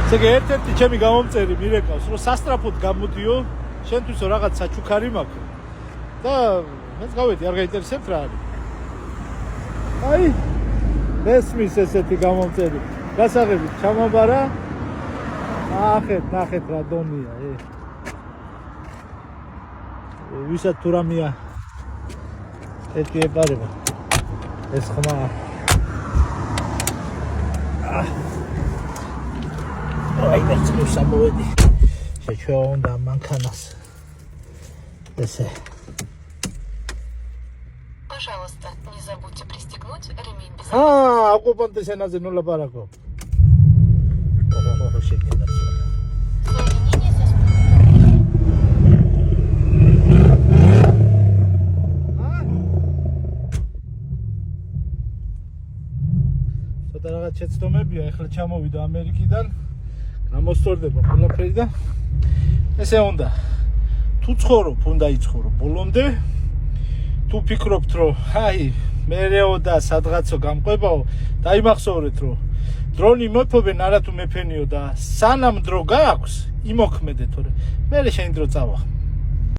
ზეგ ერთ-ერთი ჩემი გამომწერი მირეკავს, რომ სასტრაფოდ გამოდიო, შენთვის რაღაც საჩუქარი მაქვს. და მეც გავედი, არ გაინტერესებთ რა არის. აი, ესმის ესეთი გამომწერი. გასაღებით ჩამაბარა. ნახეთ რა დონია, ვისაც თუ რამეა ერთი ეპარება. ეს ხმა. Ой, верцлю самоведи. Что он да манканас. Эсе. Пожалуйста, не забудьте пристегнуть ремень безопасности. Оккупанты сеназе нула парако. Соединение со ცოტა რაღაც შეცდომებია, ეხლა ჩამოვიდა ამერიკიდან. გამოსწორდება ყველაფერი და ესე უნდა. თუ ცხოვრობ, უნდა იცხოვრო ბოლომდე. თუ ფიქრობთ, რომ აი, მერეო და სადღაცო გამყვებაო, დაიმახსოვრეთ, რომ დრონი მოთობენ არათუ მეფენიო და სანამ დრო გააქვს, იმოქმედეთ, თორე მე შენ დრო წავა.